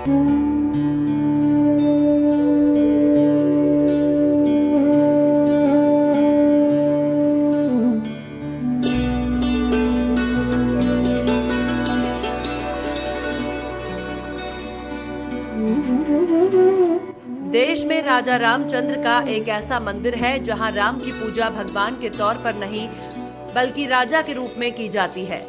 देश में राजा रामचंद्र का एक ऐसा मंदिर है जहां राम की पूजा भगवान के तौर पर नहीं बल्कि राजा के रूप में की जाती है।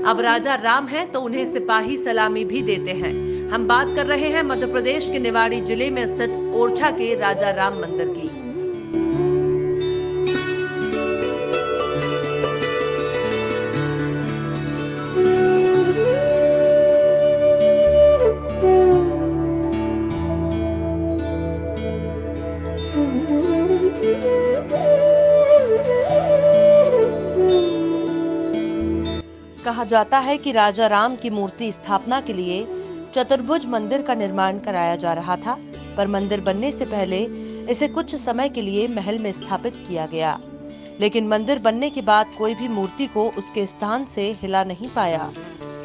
अब राजा राम हैं तो उन्हें सिपाही सलामी भी देते हैं। हम बात कर रहे हैं मध्य प्रदेश के निवाड़ी जिले में स्थित ओरछा के राजा राम मंदिर की। कहा जाता है कि राजा राम की मूर्ति स्थापना के लिए चतुर्भुज मंदिर का निर्माण कराया जा रहा था, पर मंदिर बनने से पहले इसे कुछ समय के लिए महल में स्थापित किया गया। लेकिन मंदिर बनने के बाद कोई भी मूर्ति को उसके स्थान से हिला नहीं पाया।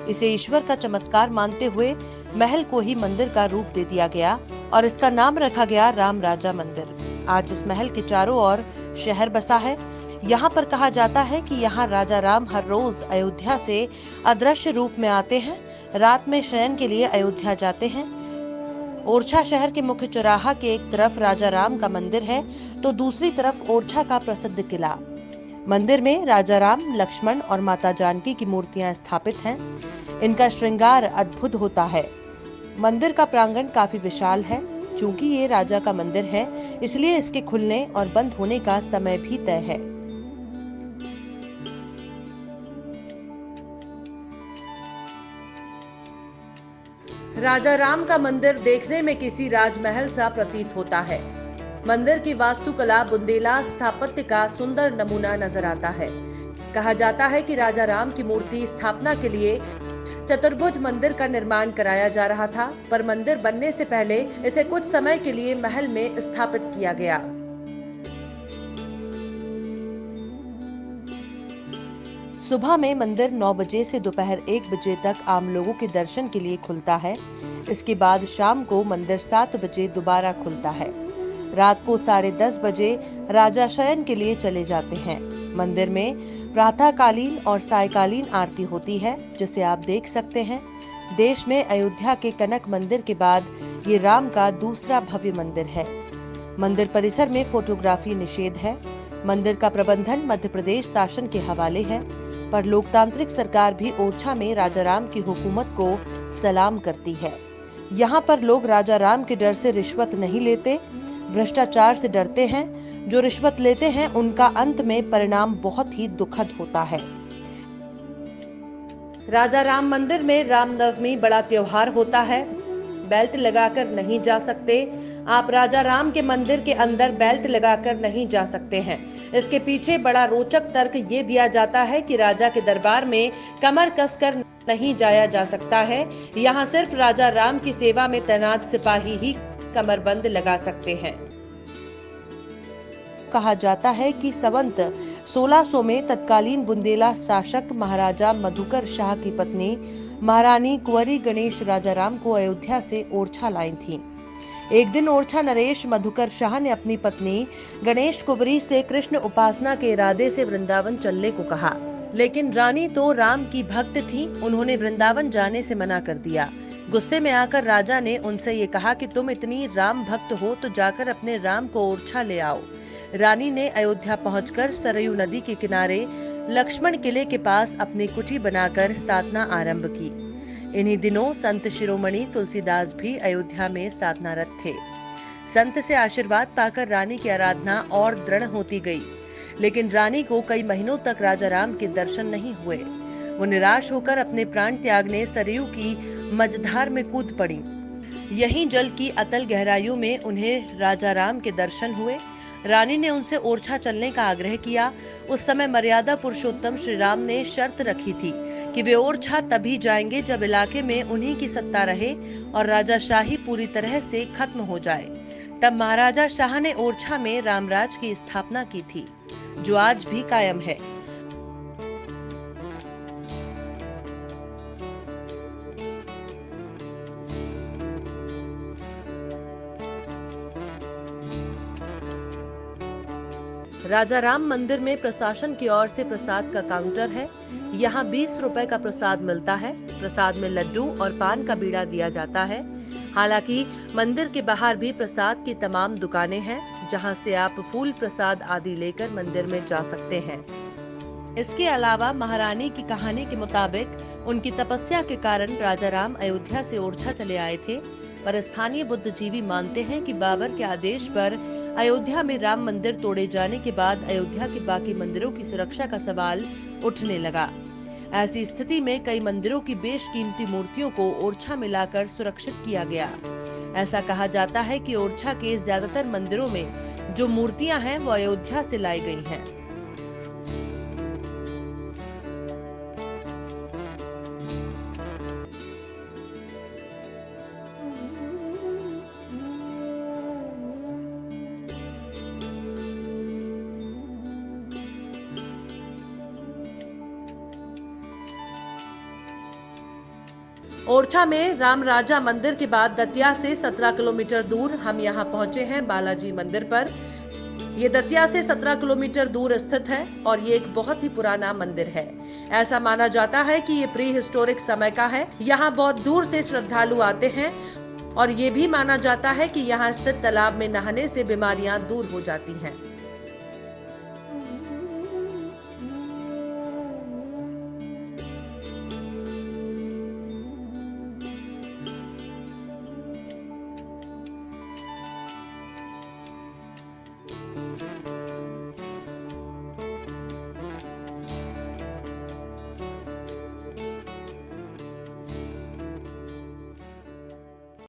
इसे ईश्वर का चमत्कार मानते हुए महल को ही मंदिर का रूप दे दिया गया और इसका नाम रखा गया राम राजा मंदिर। आज इस महल के चारों ओर शहर बसा है। यहाँ पर कहा जाता है कि यहाँ राजा राम हर रोज अयोध्या से अदृश्य रूप में आते हैं, रात में शयन के लिए अयोध्या जाते हैं। ओरछा शहर के मुख्य चौराहा के एक तरफ राजा राम का मंदिर है तो दूसरी तरफ ओरछा का प्रसिद्ध किला। मंदिर में राजा राम, लक्ष्मण और माता जानकी की मूर्तियां स्थापित हैं। इनका श्रृंगार अद्भुत होता है। मंदिर का प्रांगण काफी विशाल है। चूंकि ये राजा का मंदिर है, इसलिए इसके खुलने और बंद होने का समय भी तय है। राजा राम का मंदिर देखने में किसी राजमहल सा प्रतीत होता है। मंदिर की वास्तुकला बुंदेला स्थापत्य का सुंदर नमूना नजर आता है। कहा जाता है कि राजा राम की मूर्ति स्थापना के लिए चतुर्भुज मंदिर का निर्माण कराया जा रहा था, पर मंदिर बनने से पहले इसे कुछ समय के लिए महल में स्थापित किया गया। सुबह में मंदिर 9 बजे से दोपहर 1 बजे तक आम लोगों के दर्शन के लिए खुलता है। इसके बाद शाम को मंदिर 7 बजे दोबारा खुलता है। रात को 10:30 बजे राजा शयन के लिए चले जाते हैं। मंदिर में प्रातःकालीन और सायकालीन आरती होती है, जिसे आप देख सकते हैं। देश में अयोध्या के कनक मंदिर के बाद ये राम का दूसरा भव्य मंदिर है। मंदिर परिसर में फोटोग्राफी निषेध है। मंदिर का प्रबंधन मध्य प्रदेश शासन के हवाले है, पर लोकतांत्रिक सरकार भी ओरछा में राजा राम की हुकूमत को सलाम करती है। यहाँ पर लोग राजा राम के डर से रिश्वत नहीं लेते, भ्रष्टाचार से डरते हैं। जो रिश्वत लेते हैं उनका अंत में परिणाम बहुत ही दुखद होता है। राजा राम मंदिर में रामनवमी बड़ा त्योहार होता है। बेल्ट लगाकर नहीं जा सकते। आप राजा राम के मंदिर के अंदर बेल्ट लगाकर नहीं जा सकते हैं। इसके पीछे बड़ा रोचक तर्क ये दिया जाता है कि राजा के दरबार में कमर कसकर नहीं जाया जा सकता है। यहाँ सिर्फ राजा राम की सेवा में तैनात सिपाही ही कमरबंद लगा सकते हैं। कहा जाता है कि संवत 1600 में तत्कालीन बुंदेला शासक महाराजा मधुकर शाह की पत्नी महारानी कुंवरी गणेश राजा राम को अयोध्या से ओरछा लाई थी। एक दिन ओरछा नरेश मधुकर शाह ने अपनी पत्नी गणेश कुंवरी से कृष्ण उपासना के इरादे से वृंदावन चलने को कहा, लेकिन रानी तो राम की भक्त थी। उन्होंने वृंदावन जाने से मना कर दिया। गुस्से में आकर राजा ने उनसे ये कहा कि तुम इतनी राम भक्त हो तो जाकर अपने राम को ओरछा ले आओ। रानी ने अयोध्या पहुंचकर सरयू नदी के किनारे लक्ष्मण किले के पास अपनी कुटी बनाकर साधना आरंभ की। इन्हीं दिनों संत शिरोमणि तुलसीदास भी अयोध्या में साधनारत थे। संत से आशीर्वाद पाकर रानी की आराधना और दृढ़ होती गई, लेकिन रानी को कई महीनों तक राजा राम के दर्शन नहीं हुए। वो निराश होकर अपने प्राण त्यागने सरयू की मझधार में कूद पड़ी। यहीं जल की अतल गहराइयों में उन्हें राजा राम के दर्शन हुए। रानी ने उनसे ओरछा चलने का आग्रह किया। उस समय मर्यादा पुरुषोत्तम श्री राम ने शर्त रखी थी कि वे ओरछा तभी जाएंगे जब इलाके में उन्हीं की सत्ता रहे और राजाशाही पूरी तरह से खत्म हो जाए। तब महाराजा शाह ने ओरछा में रामराज की स्थापना की थी, जो आज भी कायम है। राजा राम मंदिर में प्रशासन की ओर से प्रसाद का काउंटर है। यहाँ 20 रुपए का प्रसाद मिलता है। प्रसाद में लड्डू और पान का बीड़ा दिया जाता है। हालांकि मंदिर के बाहर भी प्रसाद की तमाम दुकानें हैं, जहां से आप फूल प्रसाद आदि लेकर मंदिर में जा सकते हैं। इसके अलावा महारानी की कहानी के मुताबिक उनकी तपस्या के कारण राजा राम अयोध्या से ओरछा चले आए थे, पर स्थानीय बुद्धिजीवी मानते हैं कि बाबर के आदेश पर अयोध्या में राम मंदिर तोड़े जाने के बाद अयोध्या के बाकी मंदिरों की सुरक्षा का सवाल उठने लगा। ऐसी स्थिति में कई मंदिरों की बेशकीमती मूर्तियों को ओरछा में लाकर सुरक्षित किया गया। ऐसा कहा जाता है कि ओरछा के ज्यादातर मंदिरों में जो मूर्तियां हैं वो अयोध्या से लाई गई हैं। ओरछा में राम राजा मंदिर के बाद दतिया से 17 किलोमीटर दूर हम यहाँ पहुंचे हैं बालाजी मंदिर पर। ये दतिया से 17 किलोमीटर दूर स्थित है और ये एक बहुत ही पुराना मंदिर है। ऐसा माना जाता है कि ये प्री हिस्टोरिक समय का है। यहाँ बहुत दूर से श्रद्धालु आते हैं और ये भी माना जाता है कि यहाँ स्थित तालाब में नहाने से बीमारियां दूर हो जाती हैं।